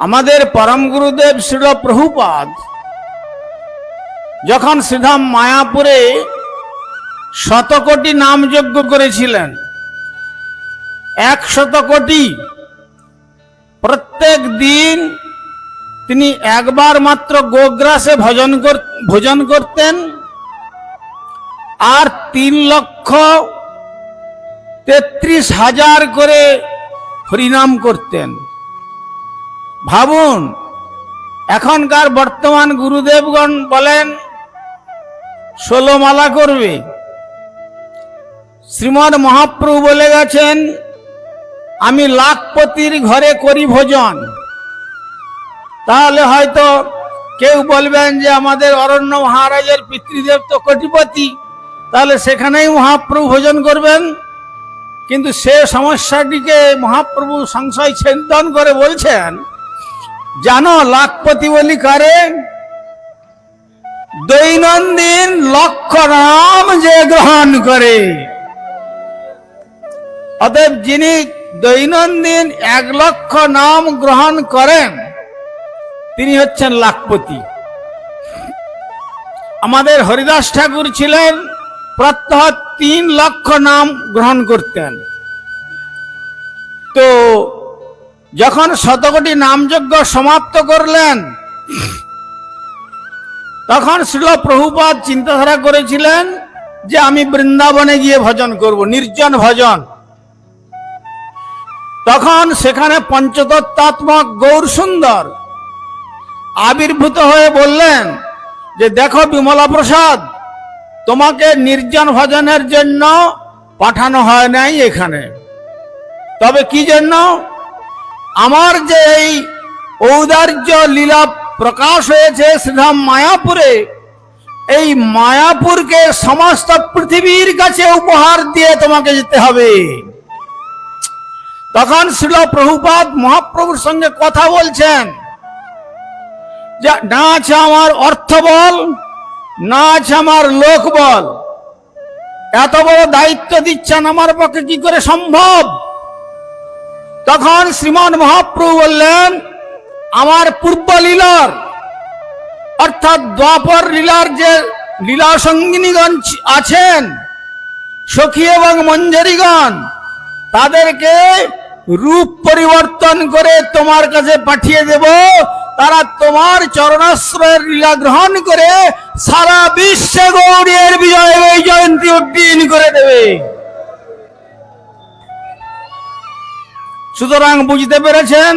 আমাদের পরম গুরুদেব শ্রীল প্রভুপাদ যখন শ্রীধাম মায়াপুরে 100 কোটি নাম যজ্ঞ করেছিলেন, 100 কোটি, প্রত্যেক দিন তিনি একবার মাত্র গোগ্রাসে ভোজন করতেন আর 3,33,000 করে হরিনাম করতেন। ভাবুন, এখনকার বর্তমান গুরুদেবগণ বলেন 16 মালা করবে। শ্রীমদ মহাপ্রভু বলে গেছেন, আমি লাখপতির ঘরে করি ভোজন। তাহলে হয়তো কেউ বলবেন যে আমাদের অরণ্য মহারাজের পিতৃদেব তো কোটিপতি, তাহলে সেখানেই মহাপ্রভু ভোজন করবেন। কিন্তু সে সমস্যাটিকে মহাপ্রভু সংশয় ছেদন করে বলছেন, জানো লাখপতি বলি কারে? দৈনন্দিন লক্ষ নাম যে গ্রহণ করে। অতএব যিনি দৈনন্দিন 1 লক্ষ নাম গ্রহণ করেন তিনি হচ্ছেন লাখপতি। আমাদের হরিদাস ঠাকুর ছিলেন প্রত্যহ 3 লক্ষ নাম গ্রহণ করতেন। তো যখন 100 কোটি নামযজ্ঞ সমাপ্ত করলেন, তখন শ্রীল প্রভুপাদ চিন্তাধারা করেছিলেন যে আমি বৃন্দাবনে গিয়ে ভজন করব, নির্জন ভজন। তখন সেখানে পঞ্চতত্ত্বাত্মক গৌর সুন্দর আবির্ভূত হয়ে বললেন যে দেখো বিমলা প্রসাদ, তোমাকে নির্জন ভজনের জন্য পাঠানো হয় নাই এখানে। তবে কি জন্য? আমার যে এই ঔদার্য লীলা প্রকাশ হয়েছে শ্রীধাম মায়াপুরে, এই মায়াপুরকে সমস্ত পৃথিবীর কাছে উপহার দিয়ে তোমাকে যেতে হবে। তখন শ্রীল প্রভুপাদ মহাপ্রভুর সঙ্গে কথা বলছেন যে না আছে আমার অর্থ বল, না আছে আমার লোক বল, এত বড় দায়িত্ব দিচ্ছেন, আমার পক্ষে কি করে সম্ভব? তখন শ্রীমান মহাপ্রভু বললেন, আমার পূর্ব লীলার অর্থাৎ দ্বাপর লীলার যে লীলা সঙ্গিনীগণ আছেন, সখী এবং মঞ্জরীগণ, তাদেরকে রূপ পরিবর্তন করে তোমার কাছে পাঠিয়ে দেব। তারা তোমার চরণাশ্রয়ের লীলা গ্রহণ করে সারা বিশ্বে গৌরীর বিজয় জয়ন্তী উদ্দীন করে দেবে। সুতরাং বুঝতে পেরেছেন,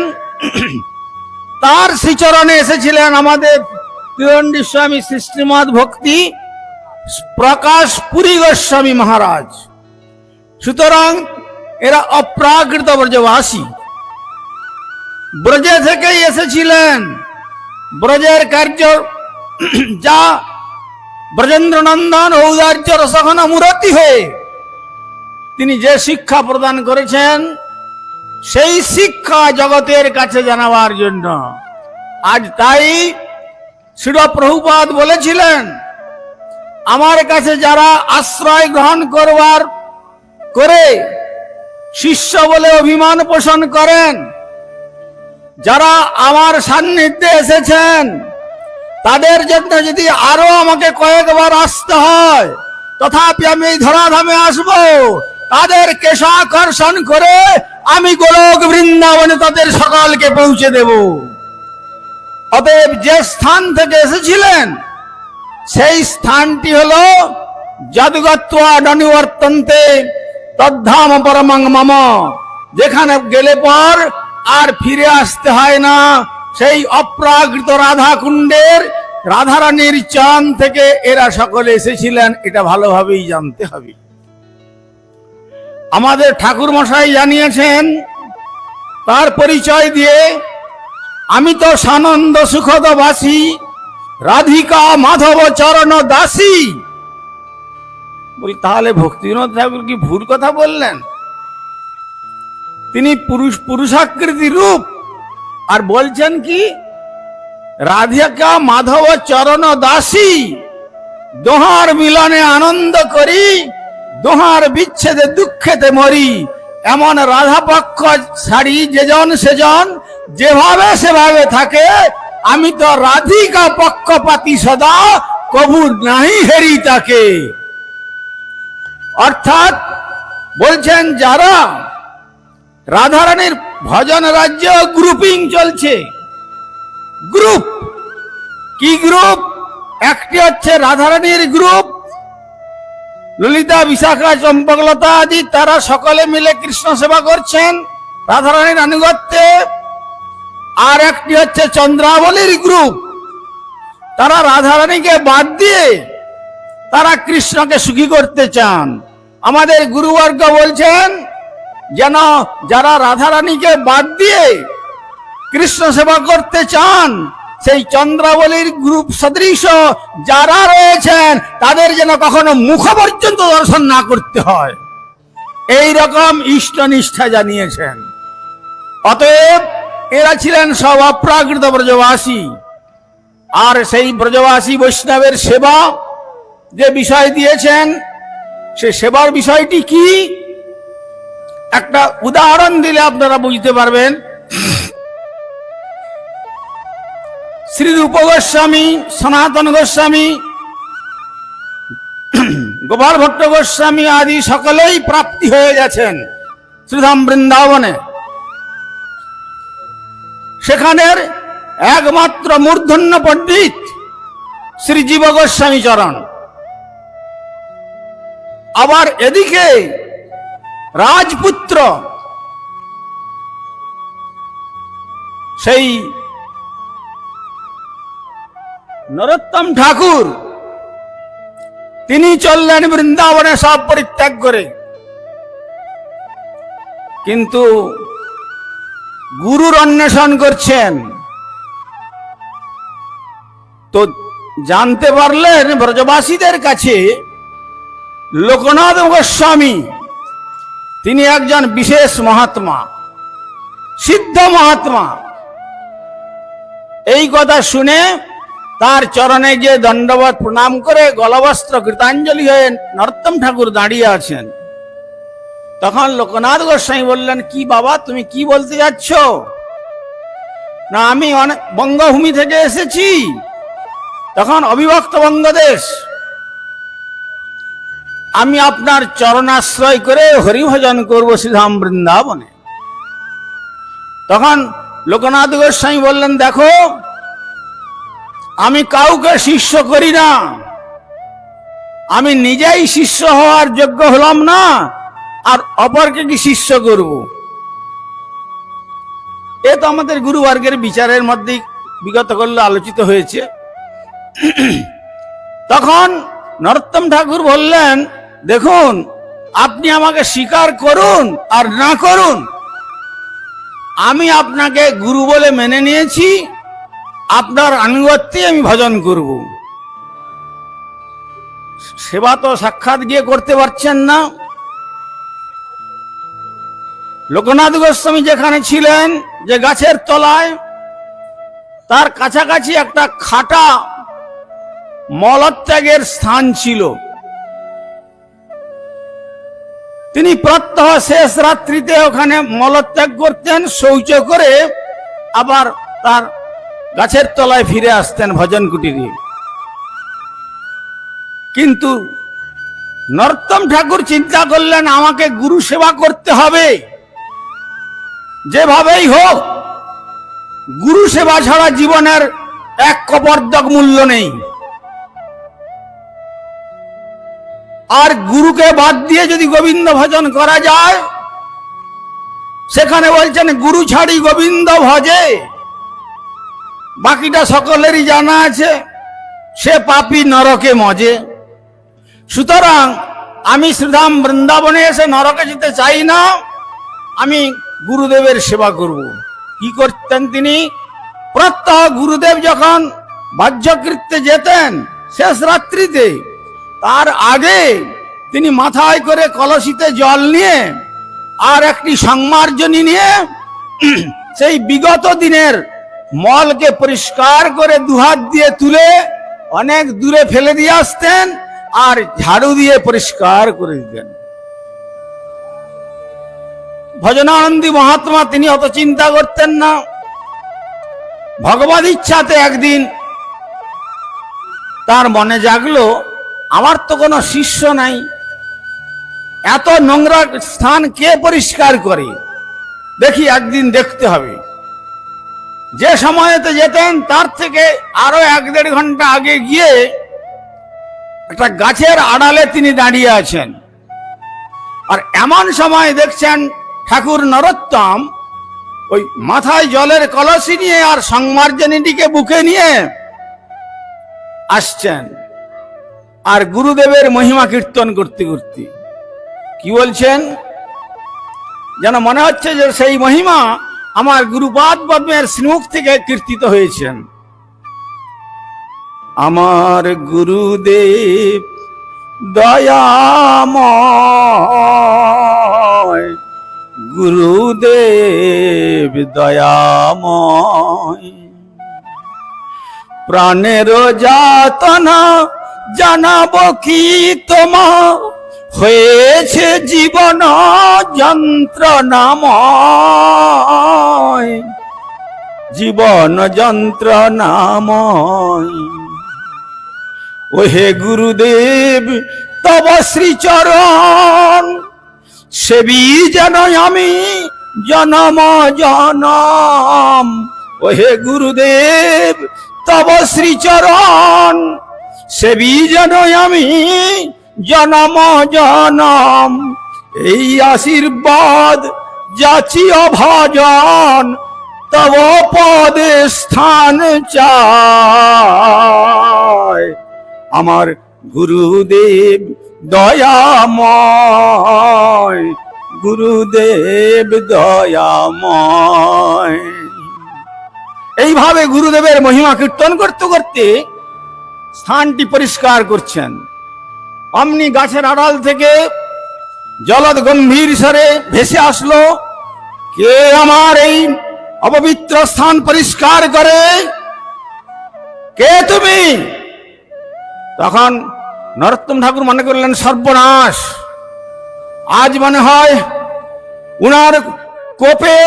তার শ্রীচরণে এসেছিলেন আমাদের তিরণ্ডী স্বামী শ্রীমদ ভক্তি প্রকাশ পুরী গোস্বামী মহারাজ। সুতরাং এরা অপ্রাকৃত ব্রজবাসী, ব্রজে থেকেই এসেছিলেন। ব্রজের কার্য যা ব্রজেন্দ্র নন্দন ঔদার্য রসঘন মূরতি হয়ে তিনি যে শিক্ষা প্রদান করেছেন, সেই শিক্ষা জগতের কাছে জানাবার জন্য আজ তাই শ্রীল প্রভুপাদ বলেছিলেন, আমার কাছে যারা আশ্রয় গ্রহণ করে শিষ্য বলে অভিমান পোষণ করেন, যারা আমার সান্নিধ্যে এসেছেন, তাদের জন্য যদি আরো আমাকে কয়েকবার আসতে হয়, তথাপি আমি এই ধরাধামে আসব। তাদের কেশাকর্ষণ করে আমি গোলক বৃন্দাবনে তাদের সকলকে পৌঁছে দেব। অতএব যে স্থান থেকে এসেছিলেন সেই স্থানটি হলো যদ্গত্বা ননিবর্তন্তে তদ্ধাম পরমং মম, যেখানে গেলে পর আর ফিরে আসতে হয় না। সেই অপ্রাকৃত রাধা কুণ্ডের রাধারানীর চান থেকে এরা সকলে এসেছিলেন, এটা ভালোভাবেই জানতে হবে। আমাদের ঠাকুর মশাই জানিয়েছেন তার পরিচয় দিয়ে, আমি তো সানন্দ সুখদ বাসী, রাধিকা মাধব চরণ দাসী। বলি তাহলে ভক্তিবিনোদ ঠাকুর কি ভুল কথা বললেন? তিনি পুরুষাকৃতি রূপ, আর বলছেন কি রাধিকা মাধব চরণ দাসী, দোহার মিলনে আনন্দ করি, দোহার বিচ্ছেদে দুঃখেতে মরি। এমন রাধা পক্ষ ছাড়ি যেজন সেজন, যেভাবে সেভাবে থাকে, আমি তো রাধিকা পক্ষপাতি সদা, কবু নাহি হেরি তাকে। অর্থাৎ বলছেন যারা রাধারানীর ভজন রাজ্য গ্রুপিং চলছে, গ্রুপ, কি গ্রুপ? একটি হচ্ছে রাধারানীর গ্রুপ, ললিতা, বিশাখা, চম্পকলতা আদি, তারা সকলে মিলে কৃষ্ণ সেবা করছেন রাধারানীর আনুগত্যে। আর একটি হচ্ছে চন্দ্রাবলীর গ্রুপ, তারা রাধারানীকে বাদ দিয়ে তারা কৃষ্ণকে সুখী করতে চান। আমাদের গুরুবর্গ বলছেন যেন যারা রাধারানীকে বাদ দিয়ে কৃষ্ণ সেবা করতে চান, সেই চন্দ্রাবলীর গ্রুপ সদৃশ যারা রয়েছেন তাদের যেন কখনো মুখ পর্যন্ত দর্শন না করতে হয়, এই রকম ইষ্টনিষ্ঠা জানিয়েছেন। অতএব এরা ছিলেন সব অপ্রাকৃত ব্রজবাসী। আর সেই ব্রজবাসী বৈষ্ণবের সেবা যে বিষয় দিয়েছেন, সে সেবার বিষয়টি কি? একটা উদাহরণ দিলে আপনারা বুঝতে পারবেন। শ্রী রূপ গোস্বামী, সনাতন গোস্বামী, গোপাল ভট্ট গোস্বামী আদি সকলেই প্রাপ্তি হয়ে গেছেন শ্রীধাম বৃন্দাবনে। সেখানের একমাত্র মূর্ধন্য পণ্ডিত শ্রী জীব গোস্বামী চরণ। আবার এদিকে রাজপুত্র সেই নরোত্তম ঠাকুর, তিনি চললেন বৃন্দাবনে সব পরিত্যাগ করে। কিন্তু গুরুর অন্বেষণ করছেন, তো জানতে পারলেন ব্রজবাসীদের কাছে লোকনাথ গোস্বামী তিনি একজন বিশেষ মহাত্মা, সিদ্ধ মহাত্মা। এই কথা শুনে তার চরণে গিয়ে দণ্ডবত প্রণাম করে গলবস্ত্র কৃতাঞ্জলি হয়ে নরোত্তম ঠাকুর দাঁড়িয়ে আছেন। তখন লোকনাথ গোস্বামী বললেন, কি বাবা, তুমি কি বলতে যাচ্ছ? না, আমি অনেক বঙ্গভূমি থেকে এসেছি, তখন অবিভক্ত বঙ্গদেশ, আমি আপনার চরণাশ্রয় করে হরিভজন করবো শ্রীধাম বৃন্দাবনে। তখন লোকনাথ গোস্বামী বললেন, দেখো, আমি কাউকে শিষ্য করি না, আমি নিজেই শিষ্য হওয়ার যোগ্য হলাম না, আর অপরকে কি শিষ্য করব? এ তো আমাদের গুরুবর্গের বিচারের মধ্যে বিগত করলে আলোচিত হয়েছে। তখন নরোত্তম ঠাকুর বললেন, দেখুন, আপনি আমাকে স্বীকার করুন আর না করুন, আমি আপনাকে গুরু বলে মেনে নিয়েছি, আপনার আনুগত্যে আমি ভজন করব। সেবা তো সাক্ষাৎ গিয়ে করতে পারছেন না। লোকনাথ গোস্বামী যেখানে ছিলেন, যে গাছের তলায়, তার কাছাকাছি একটা খাটা মলত্যাগের স্থান ছিল। তিনি প্রত্যহ শেষ রাত্রিতে ওখানে মলত্যাগ করতেন, শৌচ করে আবার তার গাছের তলায় ফিরে আসতেন ভজন কুটিরে। কিন্তু নরোত্তম ঠাকুর চিন্তা করলেন, আমাকে গুরু সেবা করতে হবে, যেভাবেই হোক। গুরু সেবা ছাড়া জীবনের এক কপর্দক মূল্য নেই। আর গুরুকে বাদ দিয়ে যদি গোবিন্দ ভজন করা যায়, সেখানে বলছেন গুরু ছাড়ি গোবিন্দ ভজে, বাকিটা সকলেরই জানা আছে, সে পাপী নরকে মজে। সুতরাং আমি শ্রীধাম বৃন্দাবনে এসে নরকে যেতে চাই না, আমি গুরুদেবের সেবা করব। কি করতেন তিনি? প্রত্যহ গুরুদেব যখন বাহ্যকৃত্যে যেতেন শেষ রাত্রিতে, তার আগে তিনি মাথায় করে কলসিতে জল নিয়ে আর একটি সংমার্জনী নিয়ে সেই বিগত দিনের মলকে পরিষ্কার করে দুহাত দিয়ে তুলে অনেক দূরে ফেলে দিয়ে আসতেন, আর ঝাড়ু দিয়ে পরিষ্কার করে দিতেন। ভজনানন্দী মহাত্মা তিনি অত চিন্তা করতেন না। ভগবত ইচ্ছাতে একদিন তার মনে জাগলো, আমার তো কোনো শিষ্য নাই, এত নোংরা স্থান কে পরিষ্কার করে, দেখি একদিন দেখতে হবে। যে সময়তে যেতেন তার থেকে আরো 1-1.5 ঘন্টা আগে গিয়ে একটা গাছের আড়ালে তিনি দাঁড়িয়ে আছেন। আর এমন সময় দেখছেন ঠাকুর নরোত্তম ওই মাথায় জলের কলসি নিয়ে আর সংমার্জনীটিকে বুকে নিয়ে আসছেন, আর গুরুদেবের মহিমা কীর্তন করতে করতে কি বলছেন যেন মনে হচ্ছে যে সেই মহিমা আমার গুরুপাদ পদ্মের শ্রীমুখ থেকে কীর্তিত হয়েছেন। আমার গুরুদেব দয়াময়, গুরুদেব দয়াময়, প্রাণের যাতনা জানাবো কি তোমা, হয়েছে জীবন যন্ত্রণাময়, জীবন যন্ত্রণাময়। ওহে গুরুদেব তব শ্রীচরণ সেবী যেন আমি জনম জনম, ওহে গুরুদেব তব শ্রীচরণ সেবী যেন আমি জনম জনম। এই আশীর্বাদ যাচি অভাজন, তব পদে স্থান চায়। আমার গুরুদেব দয়াময়, গুরুদেব দয়াময়। এইভাবে গুরুদেবের মহিমা কীর্তন করতে করতে স্থানটি পরিষ্কার করছেন। অমনি গাছের আড়াল থেকে জলদ গম্ভীর স্বরে ভেসে আসলো, কে আমার এই অপবিত্র স্থান পরিষ্কার করে, কে তুমি? তখন নরোত্তম ঠাকুর মনে করলেন সর্বনাশ, আজ মনে হয় উনার কোপে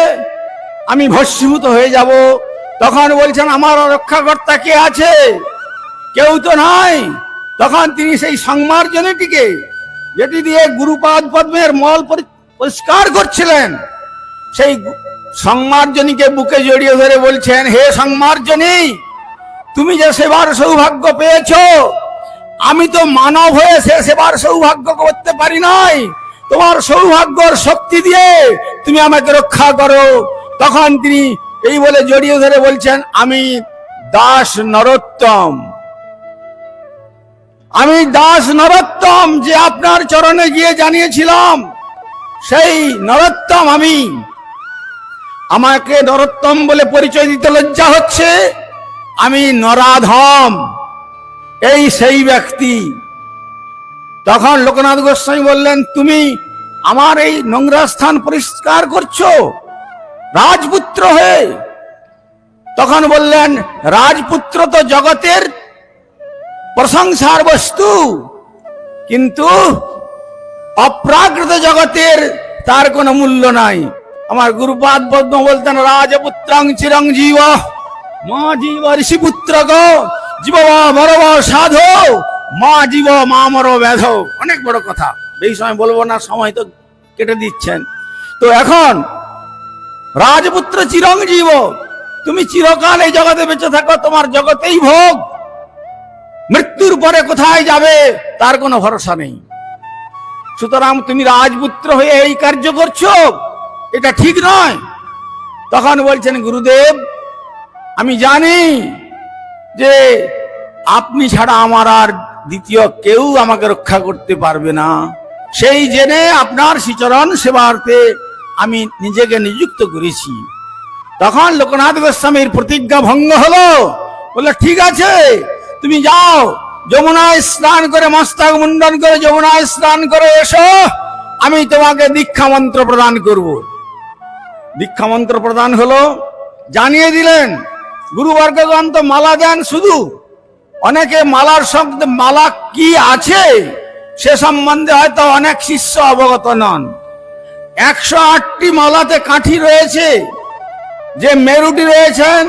আমি ভস্মীভূত হয়ে যাব। তখন বলছেন আমার রক্ষাকর্তা কে আছে? কেউ তো নাই। তখন তিনি সেই সংমার্জনীটিকে, যেটি দিয়ে গুরুপাদ পদ্মের মল পরিষ্কার করছিলেন, সেই সংমার্জনীকে বুকে জড়িয়ে ধরে বলছেন, হে সংমার্জনী, তুমি যে সেবার সৌভাগ্য পেয়েছো, আমি তো মানব হয়ে সে সেবার সৌভাগ্য করতে পারি নাই। তোমার সৌভাগ্যর শক্তি দিয়ে তুমি আমাকে রক্ষা করো। তখন তিনি এই বলে জড়িয়ে ধরে বলছেন, আমি দাস নরোত্তম, আমি দাস নরোত্তম, যে আপনার চরণে গিয়ে জানিয়েছিলাম সেই নরোত্তম আমি। আমাকে নরোত্তম বলে পরিচয় দিতে লজ্জা হচ্ছে, আমি নরাধম, এই সেই ব্যক্তি। তখন লোকনাথ গোস্বামী বললেন, তুমি আমার এই নোংরা স্থান পরিষ্কার করছো রাজপুত্র হয়ে? তখন বললেন, রাজপুত্র তো জগতের প্রশংসার বস্তু, কিন্তু অপ্রাকৃত জগতের তার কোনো মূল্য নাই। আমার গুরুপাদ পদ্ম বলতেন, রাজপুত্রং চিরঞ্জীব মা জীব ঋষিপুত্র গো, জীব মরব সাধো মা জীব মা মর ব্যাধ। অনেক বড় কথা, এই সময় বলবো না, সময় তো কেটে দিচ্ছেন। তো এখন রাজপুত্র চিরঞ্জীব, তুমি চিরকাল এই জগতে বেঁচে থাকো, তোমার জগতেই ভোগ, মৃত্যুর পরে কোথায় যাবে তার কোনো ভরসা নেই। সুতরাং তুমি রাজপুত্র হয়ে এই কার্য করছো, এটা ঠিক নয়। তখন বলছেন, গুরুদেব আমি জানি যে আপনি ছাড়া আমার আর দ্বিতীয় কেউ আমাকে রক্ষা করতে পারবে না, সেই জেনে আপনার শ্রীচরণ সেবার্থে আমি নিজেকে নিযুক্ত করেছি। তখন লোকনাথ গোস্বামীর প্রতিজ্ঞা ভঙ্গ হলো। বললো, ঠিক আছে, তুমি যাও, যমুনায় স্নান করে মস্তক মুন্ডন করে যমুনায় স্নান করে এসো, আমি তোমাকে দীক্ষা মন্ত্র প্রদান করব। দীক্ষা মন্ত্র প্রদান হলো, জানিয়ে দিলেন। গুরুবর্গগণ তো মালা দেন শুধু, অনেকে মালার সঙ্গে মালা কি আছে সে সম্বন্ধে হয়তো অনেক শিষ্য অবগত নন। 108টি মালাতে কাঠি রয়েছে, যে মেরুটি রয়েছেন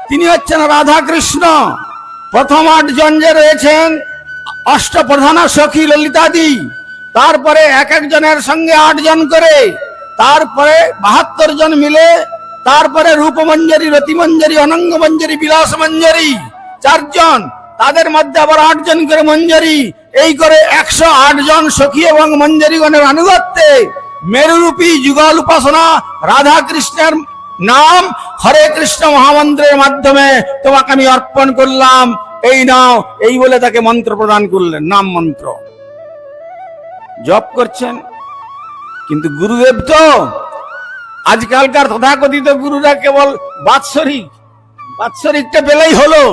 তিনি হচ্ছেন রাধা কৃষ্ণ। প্রথম 8 জন যে রয়েছেন অষ্টপ্রধানা সখী ললিতাদি, তারপরে এক একজনের সঙ্গে 8 জন করে, তারপরে 72 জন মিলে, তারপরে রূপমঞ্জরি, রতিমঞ্জরি, অনঙ্গমঞ্জরি, বিলাস মঞ্জরি 4 জন, তাদের মধ্যে আবার 8 জন করে মঞ্জরি, এই করে 108 জন সখী এবং মঞ্জরিগণের আনুগত্যে মেরুরূপী যুগল উপাসনা রাধা কৃষ্ণের নাম হরে কৃষ্ণ মহামন্ত্রের মাধ্যমে তোমাকে আমি অর্পণ করলাম, এই নাও, এই বলে তাকে মন্ত্র প্রদান করলেন, নাম মন্ত্র জপ করছেন। কিন্তু গুরুদেব তো আজকালকার তথাকথিত গুরুরা কেবল বাৎসরিকটা পেলেই হলো,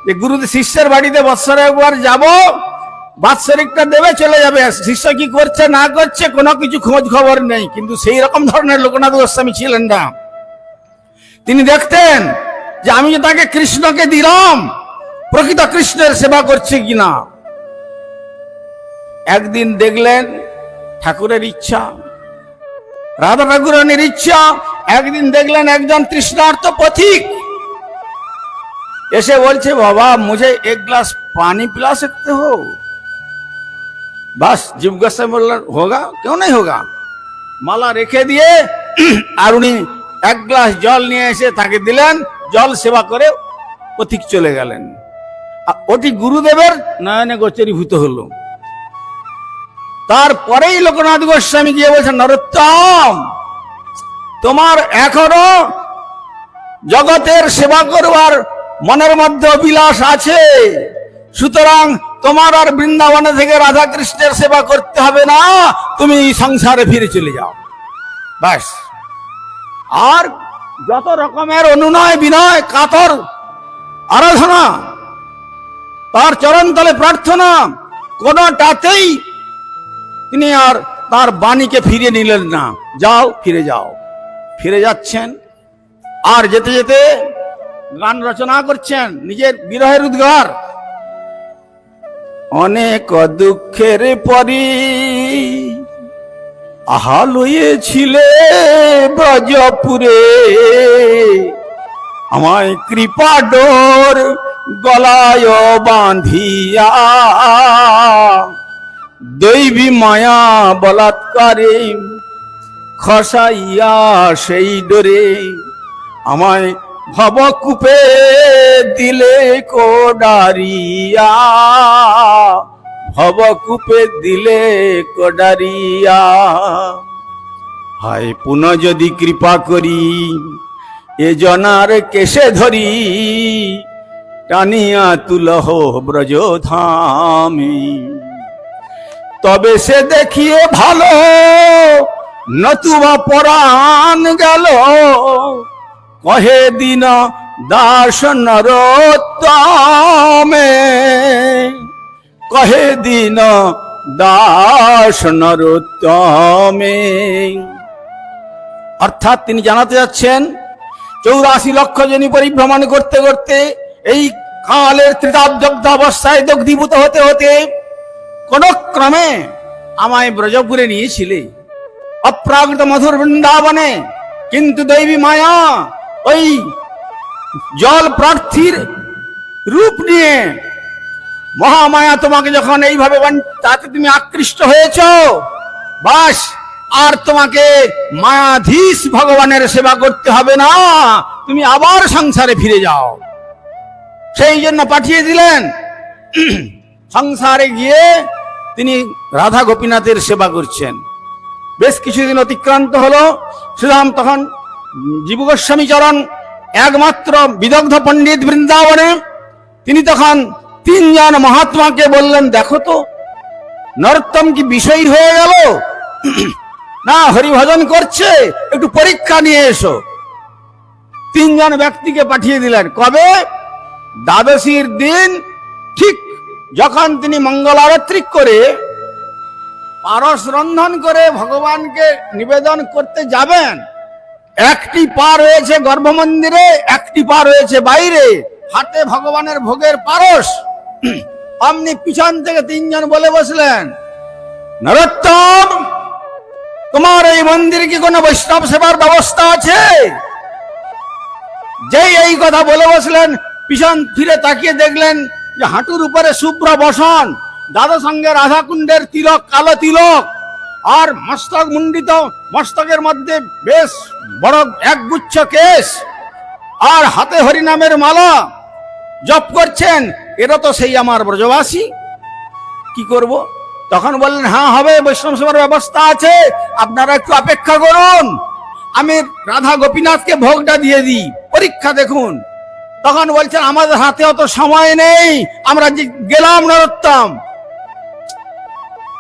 যে গুরুদেব শিষ্যের বাড়িতে বৎসরে একবার যাব, বাৎসরিকটা দেবে, চলে যাবে, শিষ্য কি করছে না করছে কোনো কিছু খোঁজ খবর নেই। কিন্তু সেই রকম ধরনের লোকনাথ গোস্বামী ছিলেন না। তিনি দেখতেন যে আমি যে তাকে কৃষ্ণকে দিলাম, প্রকৃত কৃষ্ণের সেবা করছে কিনা। একদিন দেখলেন ঠাকুরের ইচ্ছা, রাধা ঠাকুরের ইচ্ছা, একদিন দেখলেন একজন তৃষ্ণার্ত পথিক এসে বলছে, বাবা মুঝে 1 गिलास पानी पिला सकते हो? बस जीव गोस्वामी बोलলেন, होगा, क्यों नहीं होगा। মালা রেখে দিয়ে আর উনি 1 গ্লাস জল নিয়ে এসে তাকে দিলেন, জল সেবা করে পথিক চলে গেলেন। ওটি গুরুদেবের নয়নে গোচরীভূত হলো। তারপরেই লোকনাথ গোস্বামী গিয়ে বলছেন, নরোত্তম তোমার এখনো জগতের সেবা করবার মনের মধ্যে অভিলাষ আছে, সুতরাং তোমার আর বৃন্দাবনে থেকে রাধা কৃষ্ণের সেবা করতে হবে না, তুমি সংসারে ফিরে চলে যাও। ব্যাস। আর যত রকমের অনুনয় বিনয় কাতর আরাধনা, তার চরণতলে প্রার্থনা, কোনটাতেই তিনি আর তার বাণীকে ফিরিয়ে নিলেন না। যাও, ফিরে যাও। ফিরে যাচ্ছেন, আর যেতে যেতে গান রচনা করছেন, নিজের বিরহের উদ্গার। অনেক দুঃখের পরি আহা লইয়েছিলে ব্রজপুরে, আমায় কৃপা ডোর গলায় বাঁধিয়া, দৈবী মায়া বলাৎকারে খসাইয়া সেই ডোরে, আমায় ভবকূপে দিলে কোডারিয়া, ভবকূপে দিলে কোডারিয়া। হায় পুনঃ যদি কৃপা করি, এ জনার কেশে ধরি, টানিয়া তুলহ ব্রজধামে, তবে সে দেখিয়ে ভালো, নতুবা পরাণ গেল, কহে দিন দাস নরোত্তমে, কহে দিন দাস নরোত্তমে। অর্থাৎ তিনি জানাতে যাচ্ছেন, 84 লক্ষ জনি পরিভ্রমণ করতে করতে এই কালের ত্রিতাবদগ্ধ অবস্থায় দগ্ধীভূত হতে হতে কোন ক্রমে আমায় ব্রজপুরে নিয়েছিলে, অপ্রাকৃত মধুর বৃন্দাবনে। কিন্তু দৈবী মায়া ওই জল প্রার্থীর রূপ নিয়ে, মহামায়া তোমাকে যখন এইভাবে তাতে তুমি আকৃষ্ট হয়েছ, বাস আর তোমাকে মায়াধীশ ভগবানের সেবা করতে হবে না, তুমি আবার সংসারে ফিরে যাও। সেই জন্য পাঠিয়ে দিলেন। সংসারে গিয়ে তিনি রাধা গোপীনাথের সেবা করছেন। বেশ কিছুদিন অতিক্রান্ত হলো। শ্রীরাম তখন জীব গোস্বামী চরণ একমাত্র বিদগ্ধ পণ্ডিত বৃন্দাবনে। তিনি তখন 3 জন মহাত্মাকে বললেন, দেখো তো নরোত্তম কি বিষয় হয়ে গেল না, হরিভজন করছে, একটু পরীক্ষা নিয়ে এসো। 3 জন ব্যক্তিকে পাঠিয়ে দিলেন। কবে? দ্বাদশীর দিন ঠিক যখন তিনি মঙ্গলারত্রিক করে পারস রন্ধন করে ভগবানকে নিবেদন করতে যাবেন, একটি পা রয়েছে গর্ভমন্দিরে, একটি পা রয়েছে বাইরে, হাতে ভগবানের ভোগের পারস। অমনি পিছন থেকে 3 জন বলে বসলেন, নরোত্তম তোমার এই মন্দিরে কি কোনো বৈষ্ণব সেবার ব্যবস্থা আছে? যেই এই কথা বলে বসলেন, পিছন ফিরে তাকিয়ে দেখলেন যে হাঁটুর উপরে শুভ্র বসন, দাদা সঙ্গে রাধাকুণ্ডের তিলক, কালো তিলক, আর মস্তক মুন্ডিত, মস্তকের মধ্যে বেশ বড় একগুচ্ছ কেশ, আর হাতে হরিনামের মালা জপ করছেন। এরা তো সেই আমার ব্রজবাসী, কি করব? তখন বললেন, হ্যাঁ হবে, বৈষ্ণব সেবার ব্যবস্থা আছে, আপনারা একটু অপেক্ষা করুন, আমি রাধা গোপীনাথকে ভোগটা দিয়ে দিই, পরীক্ষা দেখুন। তখন বলছেন, আমাদের হাতে অত সময় নেই, আমরা গেলাম নরোত্তম।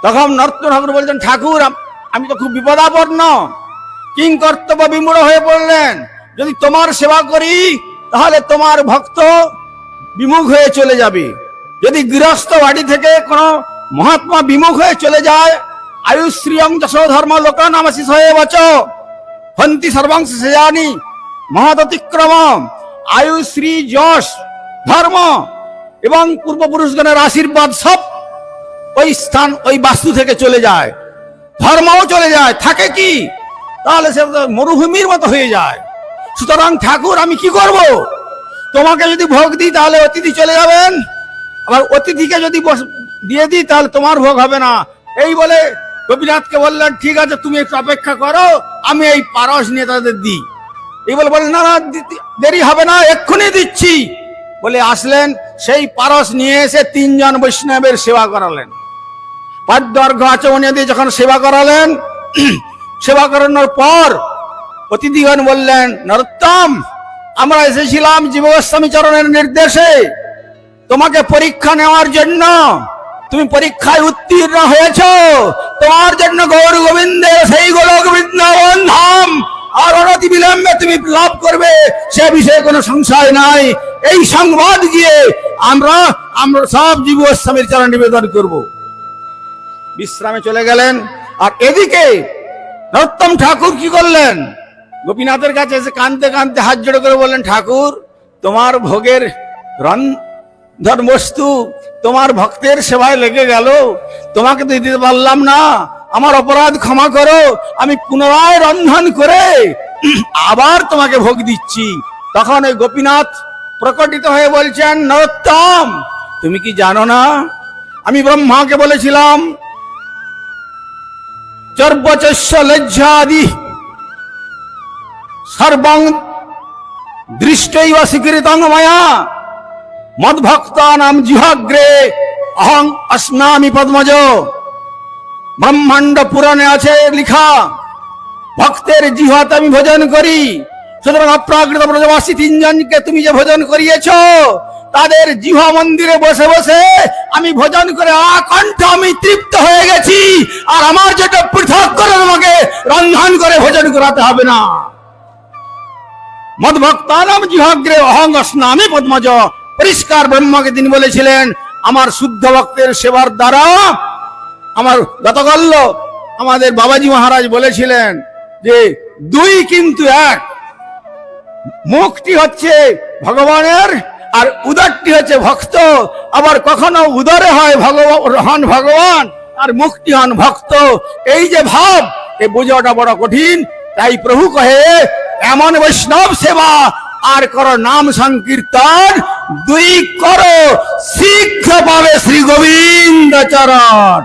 তখন নরোত্তম ঠাকুর বলছেন, ঠাকুর আমি তো খুব বিপদাপন্ন, কিং কর্তব্য বিমূঢ় হয়ে পড়লেন, যদি তোমার সেবা করি তাহলে তোমার ভক্ত বিমুখ হয়ে চলে যাবে, যদি গৃহস্থ বাড়ি থেকে কোনো মহাত্মা বিমুখ হয়ে চলে যায়, আয়ুশ্রিয়ং যশো ধর্ম লোক নামাশিস হয়ে বচ হন্তি সর্বাংশ সেজানি মহদতিক্রম। আয়ুশ্রী, যশ, ধর্ম এবং পূর্বপুরুষগণের আশীর্বাদ সব ওই স্থান, ওই বাস্তু থেকে চলে যায়, ধর্মও চলে যায়, থাকে কি? তাহলে সে মরুভূমির মতো হয়ে যায়। সুতরাং ঠাকুর আমি কি করব? তোমাকে যদি ভোগ দিই তাহলে অতিথি চলে যাবেন, আবার অতিথিকে যদি দিয়ে দিই তাহলে তোমার ভোগ হবে না। এই বলে গোপীনাথকে বললেন, ঠিক আছে তুমি একটু অপেক্ষা করো, আমি এই পারস নিয়ে তাদের দিই। এই বলে বললেন, না না দেরি হবে না, এক্ষুনি দিচ্ছি। বলে আসলেন, সেই পারস নিয়ে এসে তিনজন বৈষ্ণবের সেবা করালেন। পাদ্যর্ঘ আচমনিয়া দিয়ে যখন সেবা করালেন, সেবা করানোর পর অতিথিগণ বললেন, নরোত্তম আমরা এসেছিলাম জীবগোস্বামী চরণের নির্দেশে তোমাকে পরীক্ষা নেওয়ার জন্য, তুমি পরীক্ষায় উত্তীর্ণ হয়েছ, তোমার জন্য গৌর গোবিন্দের সেই গোলক বৃন্দাবন ধাম আর অনতি বিলম্বে তুমি লাভ করবে, সে বিষয়ে কোনো সংশয় নাই। এই সংবাদ গিয়ে আমরা সব জীবগোস্বামীর চরণ নিবেদন করব। বিশ্রামে চলে গেলেন। আর এদিকে নরোত্তম ঠাকুর কি করলেন? গোপীনাথের কাছে এসে কাঁদতে কাঁদতে হাত জোড়ো করে বললেন, ঠাকুর তোমার ভোগের রন্ধন বস্তু তোমার ভক্তের সেবায় লেগে গেল, তোমাকে তো দিতে পারলাম না, আমার অপরাধ ক্ষমা করো, আমি পুনরায় রন্ধন করে আবার তোমাকে ভোগ দিচ্ছি। তখন ওই গোপীনাথ প্রকটিত হয়ে বলছেন, নরোত্তম তুমি কি জানো না, আমি ব্রহ্মাকে বলেছিলাম চর্বচস্য লজ্জাদি সর্বং দৃষ্টৈব স্বীকৃতং ময়া মদ্ভক্তানাম জিহ্বাগ্রে অহং অস্নামি পদ্মজ। ব্রহ্মাণ্ড পুরাণে আছে লিখা, ভক্তের জিহ্বাতে আমি ভোজন করি। সুতরাং অপ্রাকৃত ব্রজবাসী তিনজনকে তুমি যে ভোজন করিয়েছ, তাদের জিহ্বা মন্দিরে বসে বসে আমি ভোজন করে আকণ্ঠ আমি তৃপ্ত হয়ে গেছি, আর আমার যেটা পৃথক করে তোমাকে রন্ধন করে ভোজন করাতে হবে না। মদ্ভক্তানাম জিহ্বাগ্রে অহং অস্নামি পদ্মজ। পরিষ্কার ব্রহ্মাকে তিনি বলেছিলেন, আমার শুদ্ধ ভক্তের সেবার দ্বারা আমার গতকাল আমাদের বাবাজি মহারাজ বলেছিলেন যে দুই কিন্তু এক, মুখটি হচ্ছে ভগবানের আর উদরটি হচ্ছে ভক্ত। আবার কখনো উদরে হয় হন ভগবান আর মুখটি হন ভক্ত। এই যে ভাব, এ বোঝাটা বড় কঠিন। তাই প্রভু কহে, এমন বৈষ্ণব সেবা আর করো নাম সংকীর্তন, দুই করো শীঘ্র পাবে শ্রী গোবিন্দ চরণ।